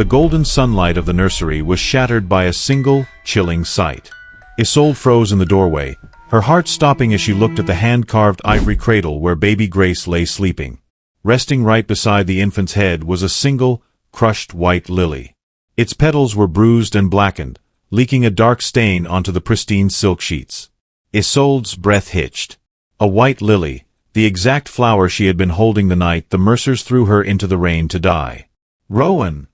The golden sunlight of the nursery was shattered by a single, chilling sight. Isolde froze in the doorway, her heart stopping as she looked at the hand-carved ivory cradle where baby Grace lay sleeping. Resting right beside the infant's head was a single, crushed white lily. Its petals were bruised and blackened, leaking a dark stain onto the pristine silk sheets. Isolde's breath hitched. A white lily, the exact flower she had been holding the night the mercers threw her into the rain to die. "Rowan!"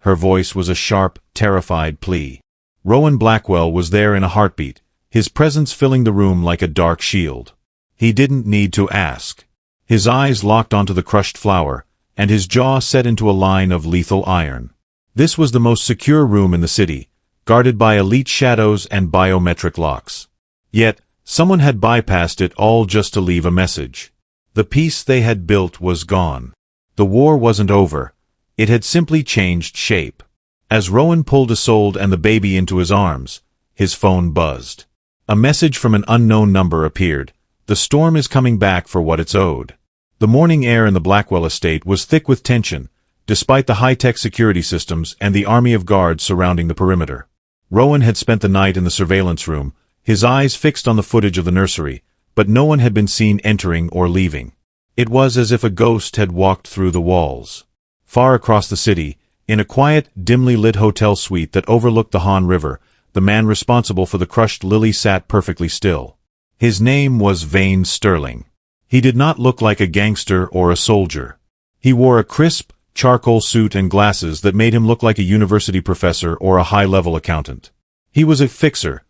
Her voice was a sharp, terrified plea. Rowan Blackwell was there in a heartbeat, his presence filling the room like a dark shield. He didn't need to ask. His eyes locked onto the crushed flower, and his jaw set into a line of lethal iron. This was the most secure room in the city, guarded by elite shadows and biometric locks. Yet, someone had bypassed it all just to leave a message. The peace they had built was gone. The war wasn't over. It had simply changed shape. As Rowan pulled Isolde and the baby into his arms, his phone buzzed. A message from an unknown number appeared. "The storm is coming back for what it's owed." The morning air in the Blackwell estate was thick with tension, despite the high-tech security systems and the army of guards surrounding the perimeter. Rowan had spent the night in the surveillance room, his eyes fixed on the footage of the nursery, but no one had been seen entering or leaving. It was as if a ghost had walked through the walls. Far across the city, in a quiet, dimly lit hotel suite that overlooked the Han River, the man responsible for the crushed lily sat perfectly still. His name was Vane Sterling. He did not look like a gangster or a soldier. He wore a crisp, charcoal suit and glasses that made him look like a university professor or a high-level accountant. He was a fixer,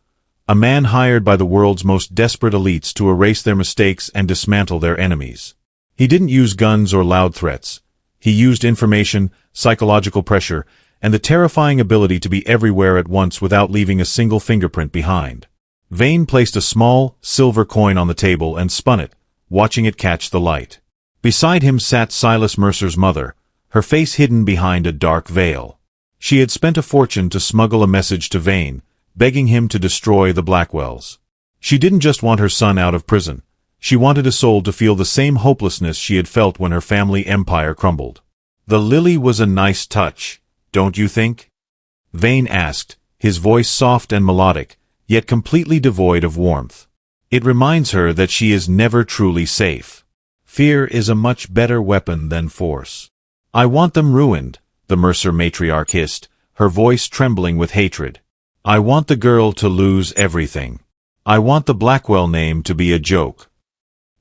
a man hired by the world's most desperate elites to erase their mistakes and dismantle their enemies. He didn't use guns or loud threats. He used information, psychological pressure, and the terrifying ability to be everywhere at once without leaving a single fingerprint behind. Vane placed a small, silver coin on the table and spun it, watching it catch the light. Beside him sat Silas Mercer's mother, her face hidden behind a dark veil. She had spent a fortune to smuggle a message to Vane, begging him to destroy the Blackwells. She didn't just want her son out of prison. She wanted Isolde to feel the same hopelessness she had felt when her family empire crumbled. "The lily was a nice touch, don't you think?" Vane asked, his voice soft and melodic, yet completely devoid of warmth. "It reminds her that she is never truly safe. Fear is a much better weapon than force." "I want them ruined," the Mercer matriarch hissed, her voice trembling with hatred. "I want the girl to lose everything. I want the Blackwell name to be a joke."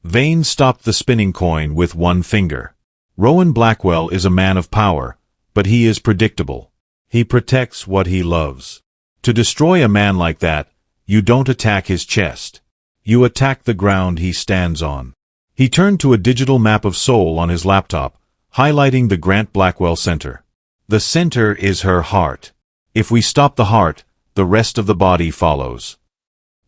Vane stopped the spinning coin with one finger. Rowan Blackwell is a man of power, but he is predictable. He protects what he loves. To destroy a man like that, you don't attack his chest. You attack the ground he stands on. He turned to a digital map of Seoul on his laptop, highlighting the Grant-Blackwell Center. "The center is her heart. If we stop the heart, the rest of the body follows."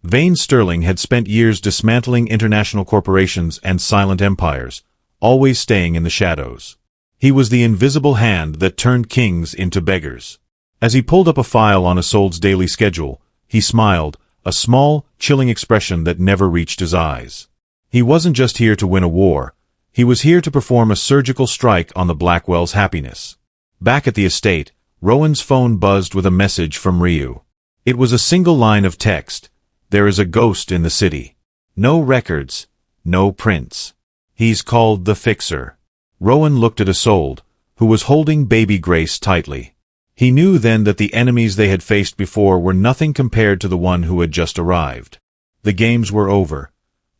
Vane Sterling had spent years dismantling international corporations and silent empires, always staying in the shadows. He was the invisible hand that turned kings into beggars. As he pulled up a file on Isolde's daily schedule, he smiled, a small, chilling expression that never reached his eyes. He wasn't just here to win a war. He was here to perform a surgical strike on the Blackwell's happiness. Back at the estate, Rowan's phone buzzed with a message from Ryu. It was a single line of text. "There is a ghost in the city. No records, no prints. He's called the Fixer." Rowan looked at Isolde, who was holding baby Grace tightly. He knew then that the enemies they had faced before were nothing compared to the one who had just arrived. The games were over.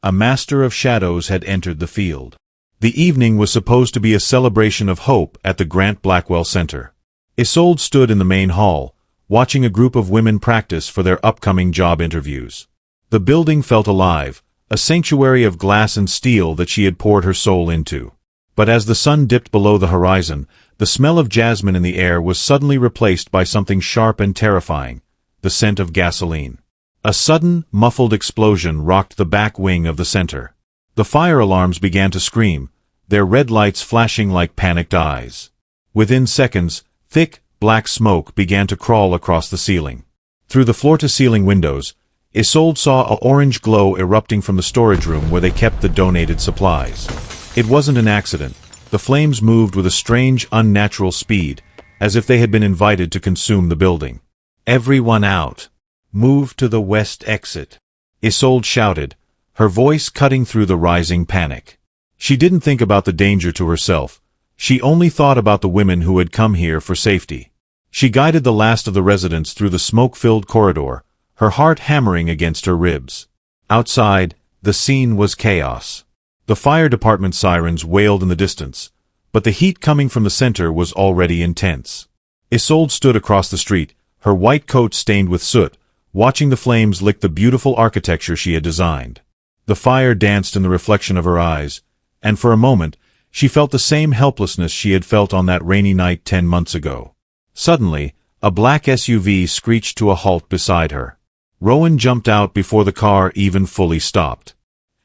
A master of shadows had entered the field. The evening was supposed to be a celebration of hope at the Grant-Blackwell Center. Isolde stood in the main hall, watching a group of women practice for their upcoming job interviews. The building felt alive, a sanctuary of glass and steel that she had poured her soul into. But as the sun dipped below the horizon, the smell of jasmine in the air was suddenly replaced by something sharp and terrifying, the scent of gasoline. A sudden, muffled explosion rocked the back wing of the center. The fire alarms began to scream, their red lights flashing like panicked eyes. Within seconds, thick, black smoke began to crawl across the ceiling. Through the floor-to-ceiling windows, Isolde saw an orange glow erupting from the storage room where they kept the donated supplies. It wasn't an accident. The flames moved with a strange, unnatural speed, as if they had been invited to consume the building. "Everyone out! Move to the west exit!" Isolde shouted, her voice cutting through the rising panic. She didn't think about the danger to herself. She only thought about the women who had come here for safety. She guided the last of the residents through the smoke-filled corridor, her heart hammering against her ribs. Outside, the scene was chaos. The fire department sirens wailed in the distance, but the heat coming from the center was already intense. Isolde stood across the street, her white coat stained with soot, watching the flames lick the beautiful architecture she had designed. The fire danced in the reflection of her eyes, and for a moment, she felt the same helplessness she had felt on that rainy night 10 months ago. Suddenly, a black SUV screeched to a halt beside her. Rowan jumped out before the car even fully stopped.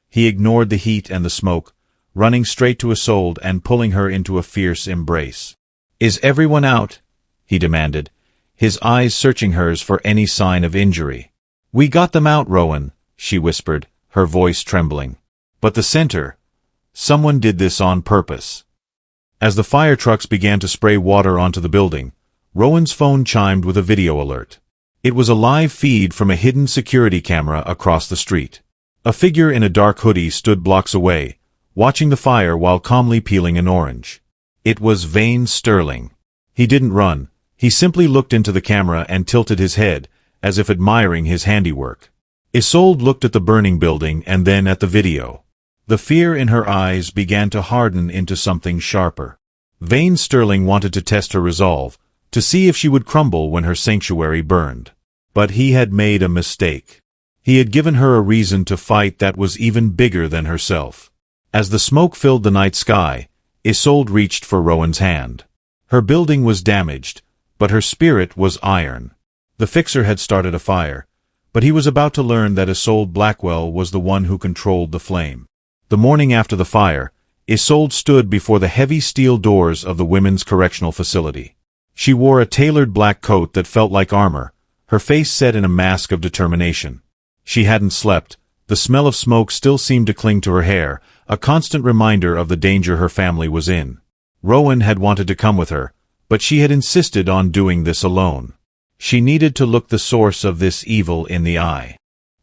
He ignored the heat and the smoke, running straight to Isolde and pulling her into a fierce embrace. "Is everyone out?" he demanded, his eyes searching hers for any sign of injury. "We got them out, Rowan," she whispered, her voice trembling. "But the center. Someone did this on purpose." As the fire trucks began to spray water onto the building, Rowan's phone chimed with a video alert. It was a live feed from a hidden security camera across the street. A figure in a dark hoodie stood blocks away, watching the fire while calmly peeling an orange. It was Vane Sterling. He didn't run. He simply looked into the camera and tilted his head, as if admiring his handiwork. Isolde looked at the burning building and then at the video. The fear in her eyes began to harden into something sharper. Vane Sterling wanted to test her resolve, to see if she would crumble when her sanctuary burned. But he had made a mistake. He had given her a reason to fight that was even bigger than herself. As the smoke filled the night sky, Isolde reached for Rowan's hand. Her building was damaged, but her spirit was iron. The fixer had started a fire, but he was about to learn that Isolde Blackwell was the one who controlled the flame. The morning after the fire, Isolde stood before the heavy steel doors of the women's correctional facility. She wore a tailored black coat that felt like armor, her face set in a mask of determination. She hadn't slept. The smell of smoke still seemed to cling to her hair, a constant reminder of the danger her family was in. Rowan had wanted to come with her, but she had insisted on doing this alone. She needed to look the source of this evil in the eye.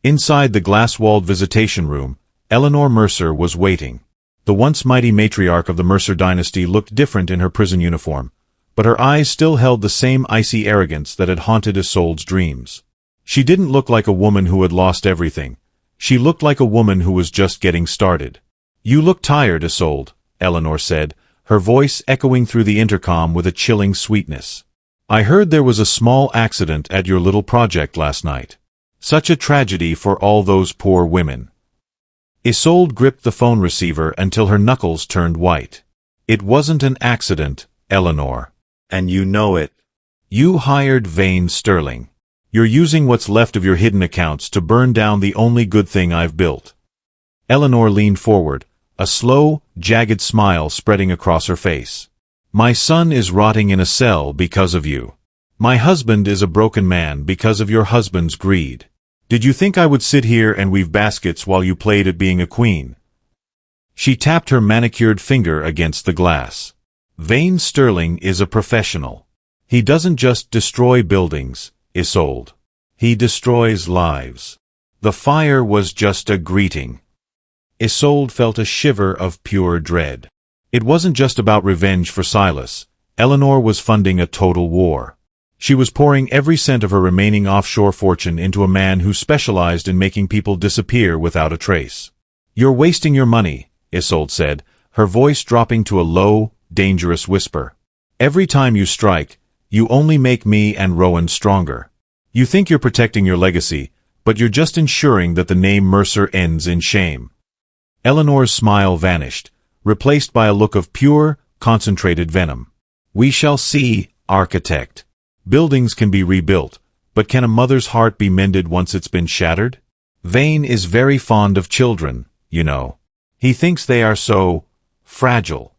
Inside the glass-walled visitation room, Eleanor Mercer was waiting. The once mighty matriarch of the Mercer dynasty looked different in her prison uniform, but her eyes still held the same icy arrogance that had haunted Isolde's dreams. She didn't look like a woman who had lost everything. She looked like a woman who was just getting started. "You look tired, Isolde," Eleanor said, her voice echoing through the intercom with a chilling sweetness. "I heard there was a small accident at your little project last night. Such a tragedy for all those poor women." Isolde gripped the phone receiver until her knuckles turned white. "It wasn't an accident, Eleanor. And you know it. You hired Vane Sterling. You're using what's left of your hidden accounts to burn down the only good thing I've built." Eleanor leaned forward, a slow, jagged smile spreading across her face. "My son is rotting in a cell because of you. My husband is a broken man because of your husband's greed. Did you think I would sit here and weave baskets while you played at being a queen?" She tapped her manicured finger against the glass. "Vane Sterling is a professional. He doesn't just destroy buildings, Isolde. He destroys lives." The fire was just a greeting. Isolde felt a shiver of pure dread. It wasn't just about revenge for Silas. Eleanor was funding a total war. She was pouring every cent of her remaining offshore fortune into a man who specialized in making people disappear without a trace. "You're wasting your money," Isolde said, her voice dropping to a low, dangerous whisper. "Every time you strike, you only make me and Rowan stronger. You think you're protecting your legacy, but you're just ensuring that the name Mercer ends in shame." Eleanor's smile vanished, replaced by a look of pure, concentrated venom. "We shall see, architect. Buildings can be rebuilt, but can a mother's heart be mended once it's been shattered? Vane is very fond of children, you know. He thinks they are so fragile."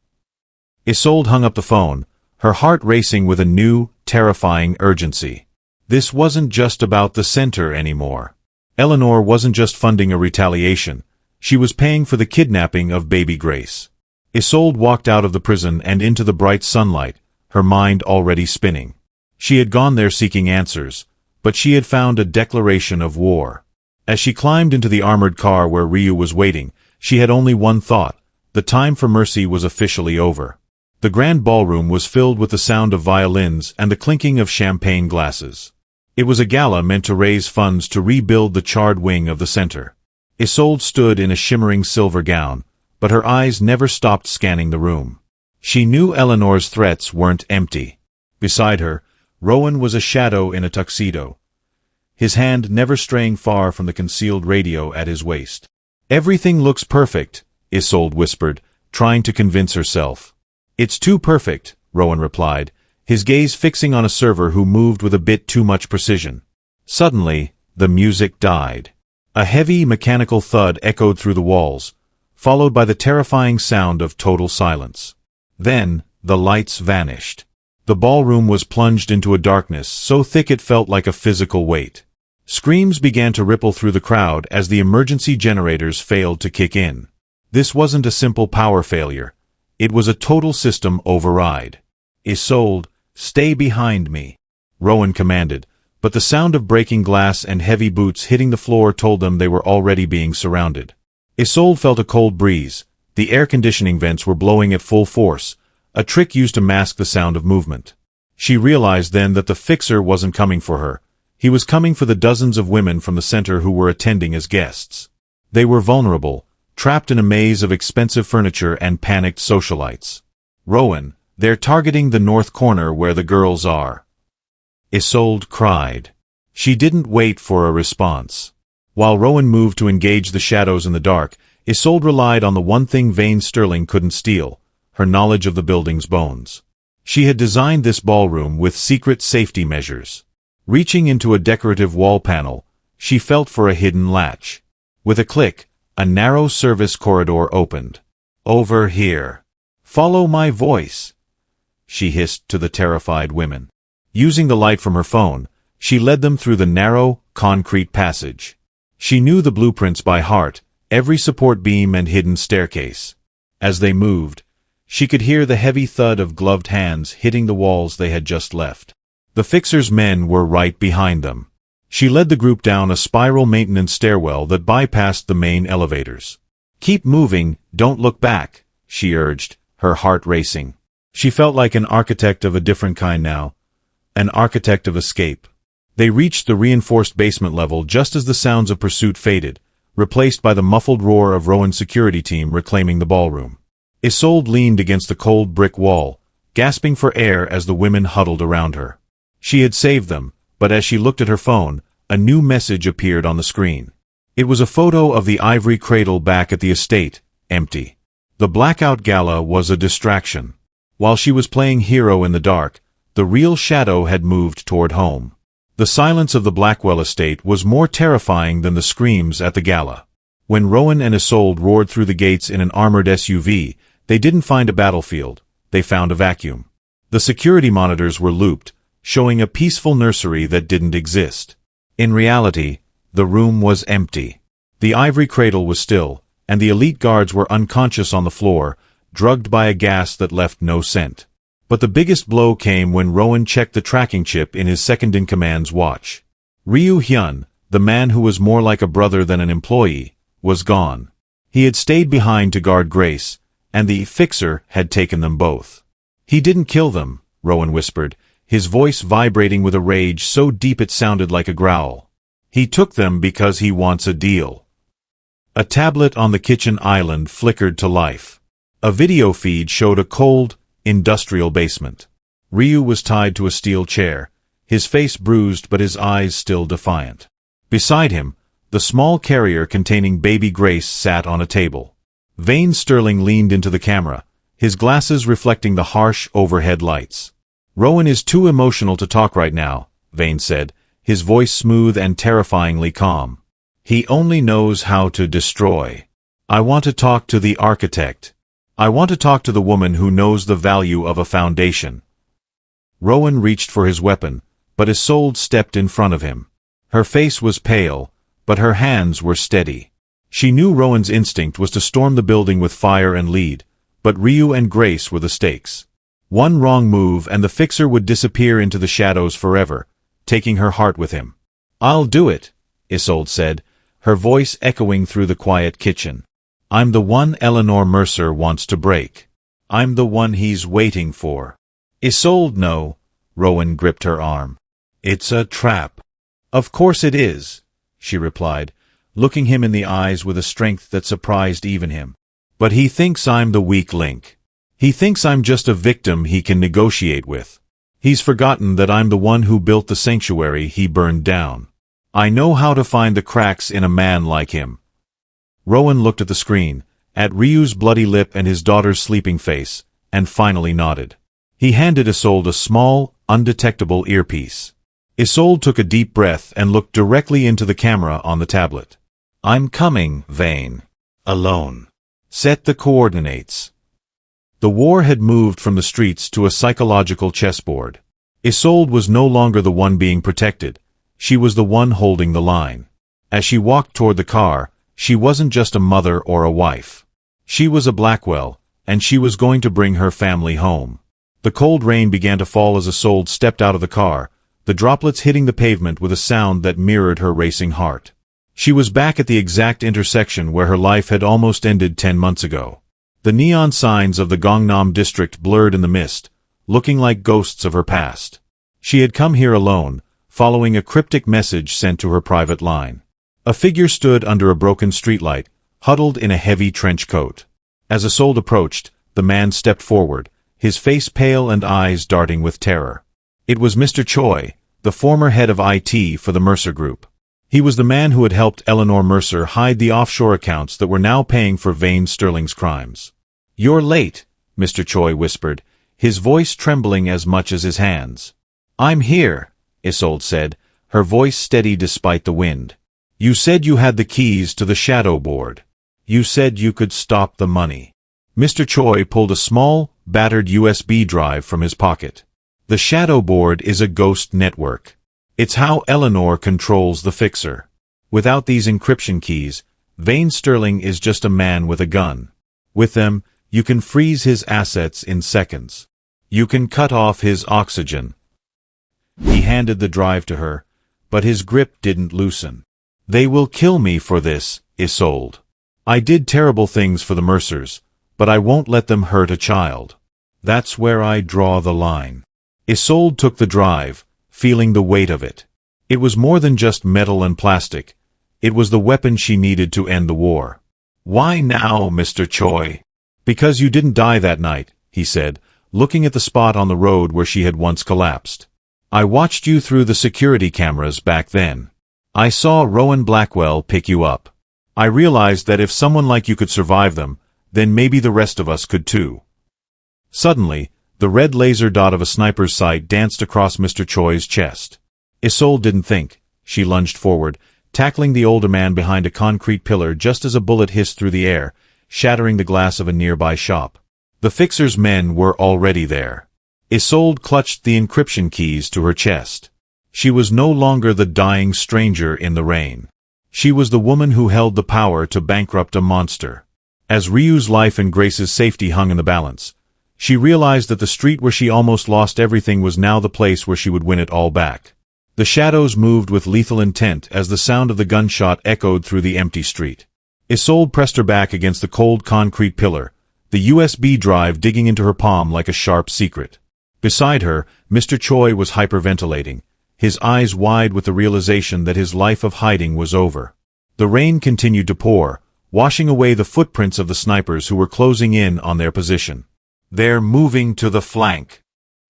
Isolde hung up the phone, her heart racing with a new, terrifying urgency. This wasn't just about the center anymore. Eleanor wasn't just funding a retaliation. She was paying for the kidnapping of baby Grace. Isolde walked out of the prison and into the bright sunlight, her mind already spinning. She had gone there seeking answers, but she had found a declaration of war. As she climbed into the armored car where Ryu was waiting, she had only one thought: the time for mercy was officially over. The grand ballroom was filled with the sound of violins and the clinking of champagne glasses. It was a gala meant to raise funds to rebuild the charred wing of the center. Isolde stood in a shimmering silver gown, but her eyes never stopped scanning the room. She knew Eleanor's threats weren't empty. Beside her, Rowan was a shadow in a tuxedo, his hand never straying far from the concealed radio at his waist. "Everything looks perfect," Isolde whispered, trying to convince herself. "It's too perfect," Rowan replied, his gaze fixing on a server who moved with a bit too much precision. Suddenly, the music died. A heavy, mechanical thud echoed through the walls, followed by the terrifying sound of total silence. Then, the lights vanished. The ballroom was plunged into a darkness so thick it felt like a physical weight. Screams began to ripple through the crowd as the emergency generators failed to kick in. This wasn't a simple power failure. It was a total system override. "Isolde, stay behind me," Rowan commanded, but the sound of breaking glass and heavy boots hitting the floor told them they were already being surrounded. Isolde felt a cold breeze. The air conditioning vents were blowing at full force, a trick used to mask the sound of movement. She realized then that the fixer wasn't coming for her. He was coming for the dozens of women from the center who were attending as guests. They were vulnerable, trapped in a maze of expensive furniture and panicked socialites. "Rowan, they're targeting the north corner where the girls are," Isolde cried. She didn't wait for a response. While Rowan moved to engage the shadows in the dark, Isolde relied on the one thing Vane Sterling couldn't steal: her knowledge of the building's bones. She had designed this ballroom with secret safety measures. Reaching into a decorative wall panel, she felt for a hidden latch. With a click, a narrow service corridor opened. "Over here. Follow my voice," she hissed to the terrified women. Using the light from her phone, she led them through the narrow, concrete passage. She knew the blueprints by heart, every support beam and hidden staircase. As they moved, she could hear the heavy thud of gloved hands hitting the walls they had just left. The fixer's men were right behind them. She led the group down a spiral maintenance stairwell that bypassed the main elevators. "Keep moving, don't look back," she urged, her heart racing. She felt like an architect of a different kind now, an architect of escape. They reached the reinforced basement level just as the sounds of pursuit faded, replaced by the muffled roar of Rowan's security team reclaiming the ballroom. Isolde leaned against the cold brick wall, gasping for air as the women huddled around her. She had saved them, but as she looked at her phone, a new message appeared on the screen. It was a photo of the ivory cradle back at the estate, empty. The blackout gala was a distraction. While she was playing hero in the dark, the real shadow had moved toward home. The silence of the Blackwell estate was more terrifying than the screams at the gala. When Rowan and Isolde roared through the gates in an armored SUV, they didn't find a battlefield, they found a vacuum. The security monitors were looped, showing a peaceful nursery that didn't exist. In reality, the room was empty. The ivory cradle was still, and the elite guards were unconscious on the floor, drugged by a gas that left no scent. But the biggest blow came when Rowan checked the tracking chip in his second-in-command's watch. Ryu Hyun, the man who was more like a brother than an employee, was gone. He had stayed behind to guard Grace, and the fixer had taken them both. "He didn't kill them," Rowan whispered, his voice vibrating with a rage so deep it sounded like a growl. "He took them because he wants a deal." A tablet on the kitchen island flickered to life. A video feed showed a cold, industrial basement. Ryu was tied to a steel chair, his face bruised but his eyes still defiant. Beside him, the small carrier containing baby Grace sat on a table. Vane Sterling leaned into the camera, his glasses reflecting the harsh overhead lights. "Rowan is too emotional to talk right now," Vane said, his voice smooth and terrifyingly calm. "He only knows how to destroy. I want to talk to the architect. I want to talk to the woman who knows the value of a foundation." Rowan reached for his weapon, but Isolde stepped in front of him. Her face was pale, but her hands were steady. She knew Rowan's instinct was to storm the building with fire and lead, but Ryu and Grace were the stakes. One wrong move and the fixer would disappear into the shadows forever, taking her heart with him. "I'll do it," Isolde said, her voice echoing through the quiet kitchen. "I'm the one Eleanor Mercer wants to break. I'm the one he's waiting for." "Isolde, no." Rowan gripped her arm. "It's a trap." "Of course it is," she replied, looking him in the eyes with a strength that surprised even him. "But he thinks I'm the weak link. He thinks I'm just a victim he can negotiate with. He's forgotten that I'm the one who built the sanctuary he burned down. I know how to find the cracks in a man like him." Rowan looked at the screen, at Ryu's bloody lip and his daughter's sleeping face, and finally nodded. He handed Isolde a small, undetectable earpiece. Isolde took a deep breath and looked directly into the camera on the tablet. "I'm coming, Vane. Alone. Set the coordinates." The war had moved from the streets to a psychological chessboard. Isolde was no longer the one being protected. She was the one holding the line. As she walked toward the car, she wasn't just a mother or a wife. She was a Blackwell, and she was going to bring her family home. The cold rain began to fall as Isolde stepped out of the car, the droplets hitting the pavement with a sound that mirrored her racing heart. She was back at the exact intersection where her life had almost ended 10 months ago. The neon signs of the Gangnam district blurred in the mist, looking like ghosts of her past. She had come here alone, following a cryptic message sent to her private line. A figure stood under a broken streetlight, huddled in a heavy trench coat. As Isolde approached, the man stepped forward, his face pale and eyes darting with terror. It was Mr. Choi, the former head of IT for the Mercer Group. He was the man who had helped Eleanor Mercer hide the offshore accounts that were now paying for Vane Sterling's crimes. "You're late," Mr. Choi whispered, his voice trembling as much as his hands. "I'm here," Isolde said, her voice steady despite the wind. "You said you had the keys to the shadow board. You said you could stop the money." Mr. Choi pulled a small, battered USB drive from his pocket. "The shadow board is a ghost network. It's how Eleanor controls the fixer. Without these encryption keys, Vane Sterling is just a man with a gun. With them, you can freeze his assets in seconds. You can cut off his oxygen." He handed the drive to her, but his grip didn't loosen. "They will kill me for this, Isolde. I did terrible things for the Mercers, but I won't let them hurt a child. That's where I draw the line." Isolde took the drive, feeling the weight of it. It was more than just metal and plastic. It was the weapon she needed to end the war. "Why now, Mr. Choi?" "Because you didn't die that night," he said, looking at the spot on the road where she had once collapsed. "I watched you through the security cameras back then. I saw Rowan Blackwell pick you up. I realized that if someone like you could survive them, then maybe the rest of us could too." Suddenly, the red laser dot of a sniper's sight danced across Mr. Choi's chest. Isolde didn't think. She lunged forward, tackling the older man behind a concrete pillar just as a bullet hissed through the air, shattering the glass of a nearby shop. The fixer's men were already there. Isolde clutched the encryption keys to her chest. She was no longer the dying stranger in the rain. She was the woman who held the power to bankrupt a monster. As Ryu's life and Grace's safety hung in the balance, she realized that the street where she almost lost everything was now the place where she would win it all back. The shadows moved with lethal intent as the sound of the gunshot echoed through the empty street. Isolde pressed her back against the cold concrete pillar, the USB drive digging into her palm like a sharp secret. Beside her, Mr. Choi was hyperventilating, his eyes wide with the realization that his life of hiding was over. The rain continued to pour, washing away the footprints of the snipers who were closing in on their position. "They're moving to the flank,"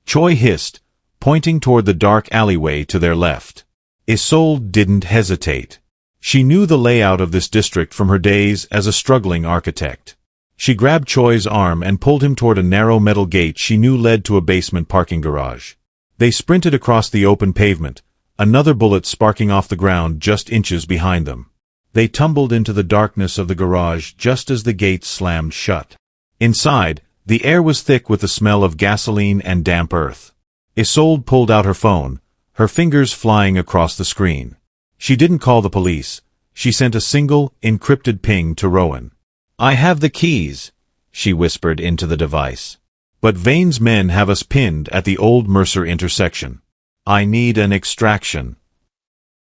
Choi hissed, pointing toward the dark alleyway to their left. Isolde didn't hesitate. She knew the layout of this district from her days as a struggling architect. She grabbed Choi's arm and pulled him toward a narrow metal gate she knew led to a basement parking garage. They sprinted across the open pavement, another bullet sparking off the ground just inches behind them. They tumbled into the darkness of the garage just as the gate slammed shut. Inside, the air was thick with the smell of gasoline and damp earth. Isolde pulled out her phone, her fingers flying across the screen. She didn't call the police. She sent a single, encrypted ping to Rowan. "I have the keys," she whispered into the device. But Vane's men have us pinned at the old Mercer intersection. I need an extraction.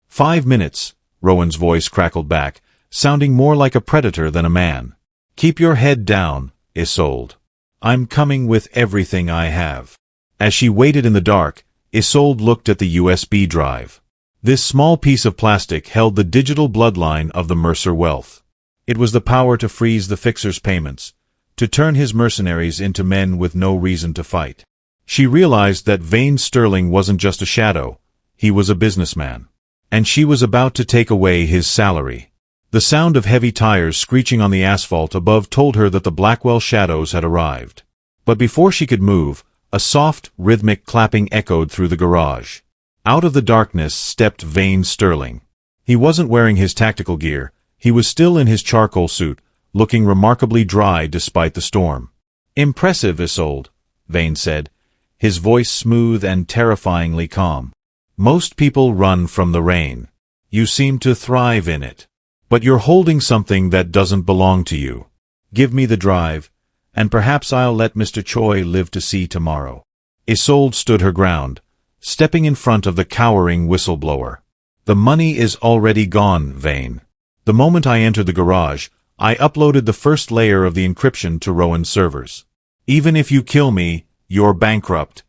5 minutes, Rowan's voice crackled back, sounding more like a predator than a man. Keep your head down, Isolde. I'm coming with everything I have. As she waited in the dark, Isolde looked at the USB drive. This small piece of plastic held the digital bloodline of the Mercer wealth. It was the power to freeze the fixer's payments, to turn his mercenaries into men with no reason to fight. She realized that Vane Sterling wasn't just a shadow, he was a businessman. And she was about to take away his salary. The sound of heavy tires screeching on the asphalt above told her that the Blackwell shadows had arrived. But before she could move, a soft, rhythmic clapping echoed through the garage. Out of the darkness stepped Vane Sterling. He wasn't wearing his tactical gear, he was still in his charcoal suit, looking remarkably dry despite the storm. "Impressive, Isolde," Vane said, his voice smooth and terrifyingly calm. "Most people run from the rain. You seem to thrive in it. But you're holding something that doesn't belong to you. Give me the drive, and perhaps I'll let Mr. Choi live to see tomorrow." Isolde stood her ground, stepping in front of the cowering whistleblower. "The money is already gone, Vane. The moment I entered the garage, I uploaded the first layer of the encryption to Rowan's servers. Even if you kill me, you're bankrupt."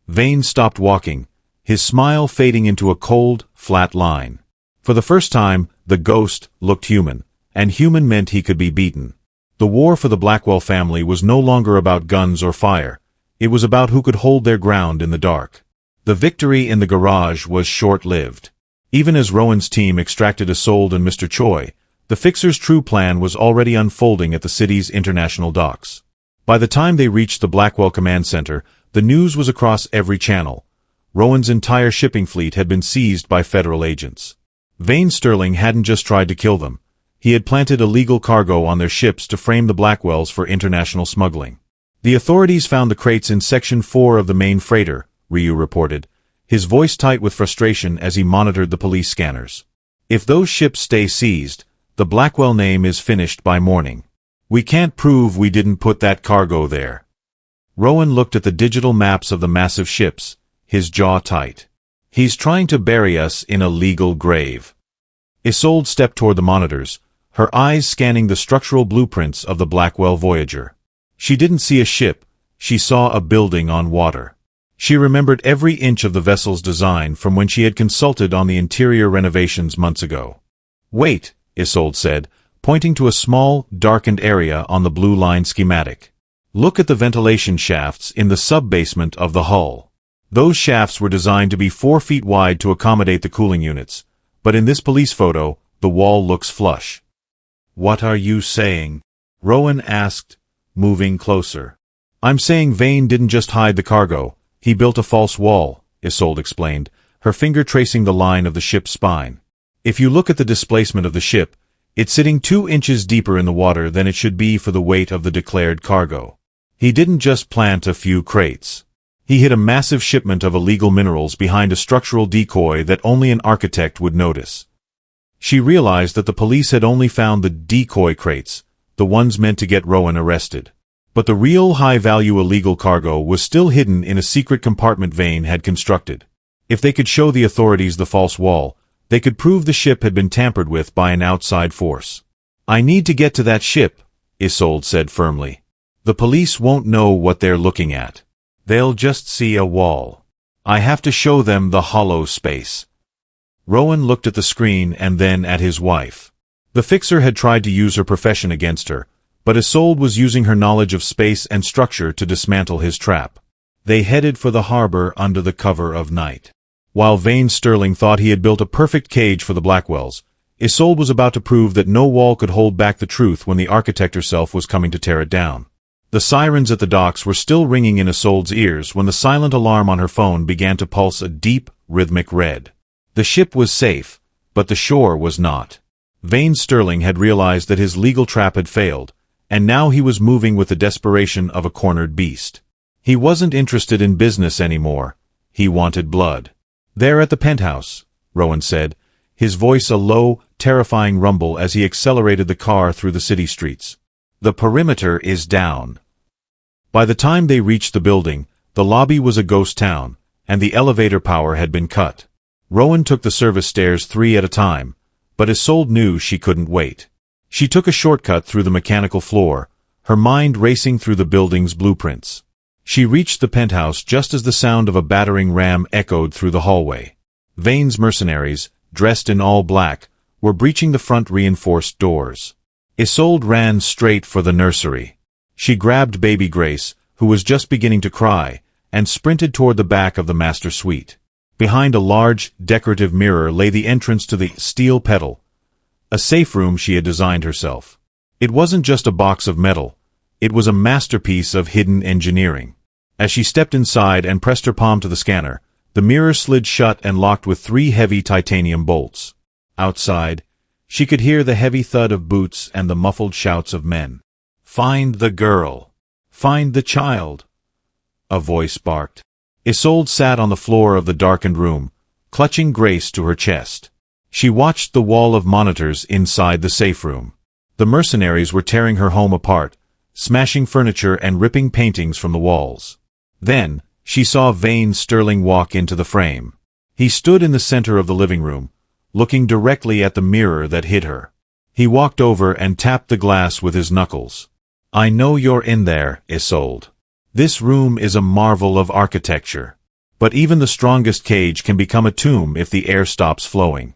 Vane stopped walking, his smile fading into a cold, flat line. For the first time, the ghost looked human, and human meant he could be beaten. The war for the Blackwell family was no longer about guns or fire. It was about who could hold their ground in the dark. The victory in the garage was short-lived. Even as Rowan's team extracted Isolde and Mr. Choi, the fixer's true plan was already unfolding at the city's international docks. By the time they reached the Blackwell Command Center, the news was across every channel. Rowan's entire shipping fleet had been seized by federal agents. Vane Sterling hadn't just tried to kill them. He had planted illegal cargo on their ships to frame the Blackwells for international smuggling. The authorities found the crates in Section 4 of the main freighter, Ryu reported, his voice tight with frustration as he monitored the police scanners. "If those ships stay seized, the Blackwell name is finished by morning. We can't prove we didn't put that cargo there." Rowan looked at the digital maps of the massive ships, his jaw tight. "He's trying to bury us in a legal grave." Isolde stepped toward the monitors, her eyes scanning the structural blueprints of the Blackwell Voyager. She didn't see a ship, she saw a building on water. She remembered every inch of the vessel's design from when she had consulted on the interior renovations months ago. "Wait," Isolde said, pointing to a small, darkened area on the blue line schematic. "Look at the ventilation shafts in the sub-basement of the hull. Those shafts were designed to be 4 feet wide to accommodate the cooling units, but in this police photo, the wall looks flush." "What are you saying?" Rowan asked, moving closer. "I'm saying Vane didn't just hide the cargo, he built a false wall," Isolde explained, her finger tracing the line of the ship's spine. "If you look at the displacement of the ship, it's sitting 2 inches deeper in the water than it should be for the weight of the declared cargo. He didn't just plant a few crates. He hid a massive shipment of illegal minerals behind a structural decoy that only an architect would notice." She realized that the police had only found the decoy crates, the ones meant to get Rowan arrested. But the real high-value illegal cargo was still hidden in a secret compartment Vane had constructed. If they could show the authorities the false wall, they could prove the ship had been tampered with by an outside force. "I need to get to that ship," Isolde said firmly. "The police won't know what they're looking at. They'll just see a wall. I have to show them the hollow space." Rowan looked at the screen and then at his wife. The fixer had tried to use her profession against her, but Isolde was using her knowledge of space and structure to dismantle his trap. They headed for the harbor under the cover of night. While Vane Sterling thought he had built a perfect cage for the Blackwells, Isolde was about to prove that no wall could hold back the truth when the architect herself was coming to tear it down. The sirens at the docks were still ringing in Isolde's ears when the silent alarm on her phone began to pulse a deep, rhythmic red. The ship was safe, but the shore was not. Vane Sterling had realized that his legal trap had failed, and now he was moving with the desperation of a cornered beast. He wasn't interested in business anymore. He wanted blood. "There at the penthouse," Rowan said, his voice a low, terrifying rumble as he accelerated the car through the city streets. "The perimeter is down." By the time they reached the building, the lobby was a ghost town, and the elevator power had been cut. Rowan took the service stairs 3 at a time, but Isolde knew she couldn't wait. She took a shortcut through the mechanical floor, her mind racing through the building's blueprints. She reached the penthouse just as the sound of a battering ram echoed through the hallway. Vane's mercenaries, dressed in all black, were breaching the front reinforced doors. Isolde ran straight for the nursery. She grabbed baby Grace, who was just beginning to cry, and sprinted toward the back of the master suite. Behind a large, decorative mirror lay the entrance to the steel pedal, a safe room she had designed herself. It wasn't just a box of metal, it was a masterpiece of hidden engineering. As she stepped inside and pressed her palm to the scanner, the mirror slid shut and locked with 3 heavy titanium bolts. Outside, she could hear the heavy thud of boots and the muffled shouts of men. "Find the girl! Find the child!" a voice barked. Isolde sat on the floor of the darkened room, clutching Grace to her chest. She watched the wall of monitors inside the safe room. The mercenaries were tearing her home apart, smashing furniture and ripping paintings from the walls. Then, she saw Vane Sterling walk into the frame. He stood in the center of the living room, looking directly at the mirror that hid her. He walked over and tapped the glass with his knuckles. "I know you're in there, Isolde. This room is a marvel of architecture. But even the strongest cage can become a tomb if the air stops flowing."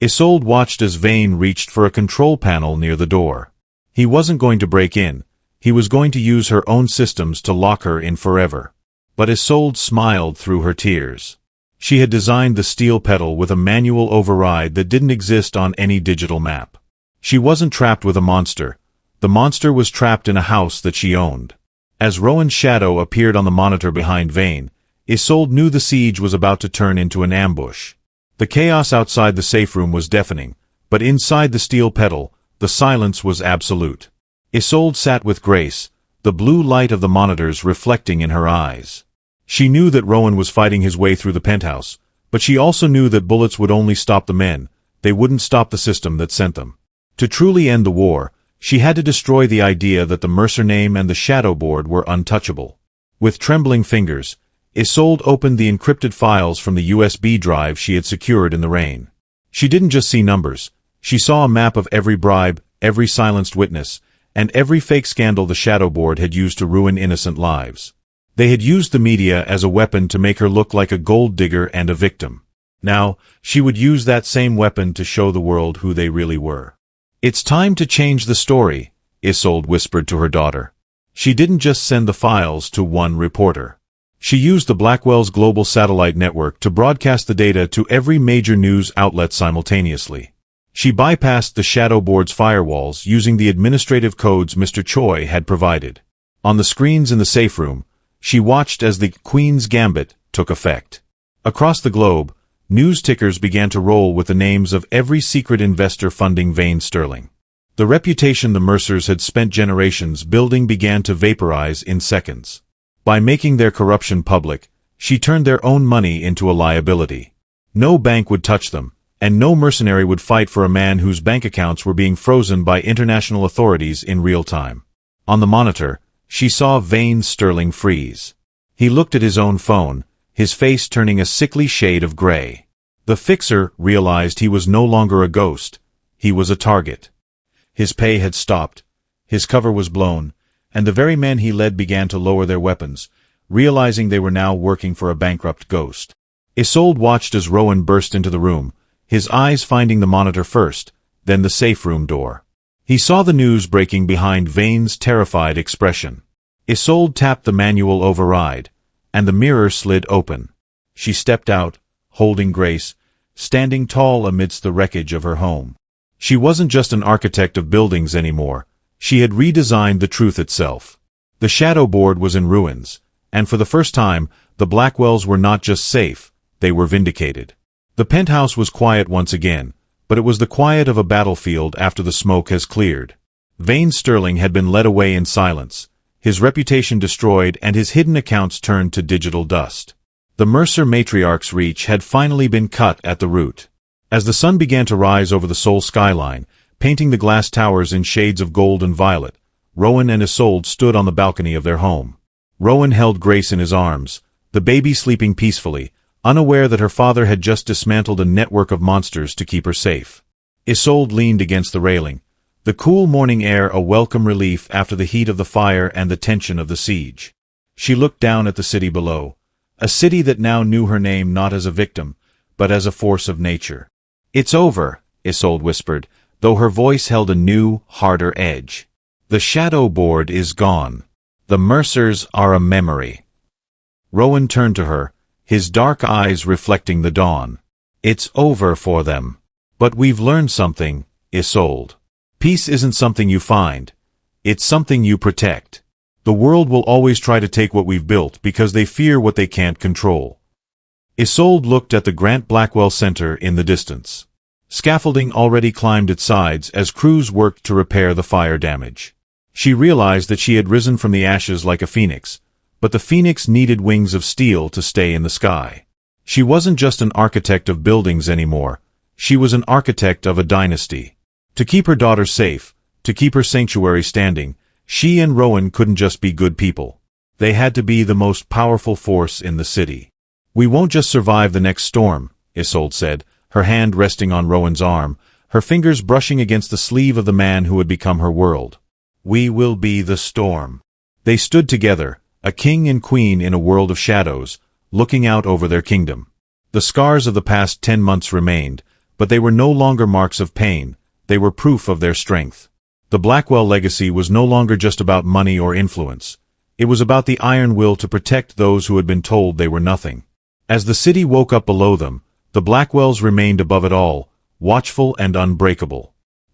Isolde watched as Vane reached for a control panel near the door. He wasn't going to break in. He was going to use her own systems to lock her in forever. But Isolde smiled through her tears. She had designed the steel pedal with a manual override that didn't exist on any digital map. She wasn't trapped with a monster. The monster was trapped in a house that she owned. As Rowan's shadow appeared on the monitor behind Vane, Isolde knew the siege was about to turn into an ambush. The chaos outside the safe room was deafening, but inside the steel pedal, the silence was absolute. Isolde sat with Grace, the blue light of the monitors reflecting in her eyes. She knew that Rowan was fighting his way through the penthouse, but she also knew that bullets would only stop the men, they wouldn't stop the system that sent them. To truly end the war, she had to destroy the idea that the Mercer name and the shadow board were untouchable. With trembling fingers, Isolde opened the encrypted files from the USB drive she had secured in the rain. She didn't just see numbers, she saw a map of every bribe, every silenced witness, and every fake scandal the shadow board had used to ruin innocent lives. They had used the media as a weapon to make her look like a gold digger and a victim. Now, she would use that same weapon to show the world who they really were. "It's time to change the story," Isolde whispered to her daughter. She didn't just send the files to one reporter. She used the Blackwell's global satellite network to broadcast the data to every major news outlet simultaneously. She bypassed the shadow board's firewalls using the administrative codes Mr. Choi had provided. On the screens in the safe room, she watched as the Queen's Gambit took effect. Across the globe, news tickers began to roll with the names of every secret investor funding Vane Sterling. The reputation the Mercers had spent generations building began to vaporize in seconds. By making their corruption public, she turned their own money into a liability. No bank would touch them, and no mercenary would fight for a man whose bank accounts were being frozen by international authorities in real time. On the monitor, she saw Vane Sterling freeze. He looked at his own phone, his face turning a sickly shade of gray. The fixer realized he was no longer a ghost, he was a target. His pay had stopped, his cover was blown, and the very men he led began to lower their weapons, realizing they were now working for a bankrupt ghost. Isolde watched as Rowan burst into the room, his eyes finding the monitor first, then the safe room door. He saw the news breaking behind Vane's terrified expression. Isolde tapped the manual override, and the mirror slid open. She stepped out, holding Grace, standing tall amidst the wreckage of her home. She wasn't just an architect of buildings anymore, she had redesigned the truth itself. The shadow board was in ruins, and for the first time, the Blackwells were not just safe, they were vindicated. The penthouse was quiet once again, but it was the quiet of a battlefield after the smoke has cleared. Vane Sterling had been led away in silence, his reputation destroyed and his hidden accounts turned to digital dust. The Mercer matriarch's reach had finally been cut at the root. As the sun began to rise over the Seoul skyline, painting the glass towers in shades of gold and violet, Rowan and Isolde stood on the balcony of their home. Rowan held Grace in his arms, the baby sleeping peacefully, unaware that her father had just dismantled a network of monsters to keep her safe. Isolde leaned against the railing, the cool morning air a welcome relief after the heat of the fire and the tension of the siege. She looked down at the city below, a city that now knew her name not as a victim, but as a force of nature. "It's over," Isolde whispered, though her voice held a new, harder edge. "The shadow board is gone. The Mercers are a memory." Rowan turned to her, his dark eyes reflecting the dawn. "It's over for them. But we've learned something, Isolde. Peace isn't something you find. It's something you protect. The world will always try to take what we've built because they fear what they can't control." Isolde looked at the Grant-Blackwell Center in the distance. Scaffolding already climbed its sides as crews worked to repair the fire damage. She realized that she had risen from the ashes like a phoenix, but the phoenix needed wings of steel to stay in the sky. She wasn't just an architect of buildings anymore, she was an architect of a dynasty. To keep her daughter safe, to keep her sanctuary standing, she and Rowan couldn't just be good people. They had to be the most powerful force in the city. "We won't just survive the next storm," Isolde said, her hand resting on Rowan's arm, her fingers brushing against the sleeve of the man who had become her world. "We will be the storm." They stood together, a king and queen in a world of shadows, looking out over their kingdom. The scars of the past 10 months remained, but they were no longer marks of pain, they were proof of their strength. The Blackwell legacy was no longer just about money or influence. It was about the iron will to protect those who had been told they were nothing. As the city woke up below them, the Blackwells remained above it all, watchful and unbreakable.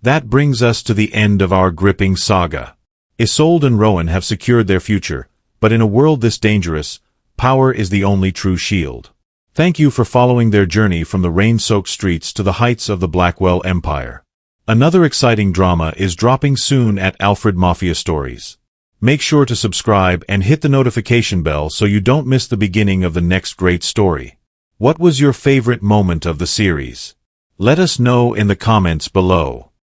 That brings us to the end of our gripping saga. Isolde and Rowan have secured their future, but in a world this dangerous, power is the only true shield. Thank you for following their journey from the rain-soaked streets to the heights of the Blackwell Empire. Another exciting drama is dropping soon at Alfred Mafia Stories. Make sure to subscribe and hit the notification bell so you don't miss the beginning of the next great story. What was your favorite moment of the series? Let us know in the comments below.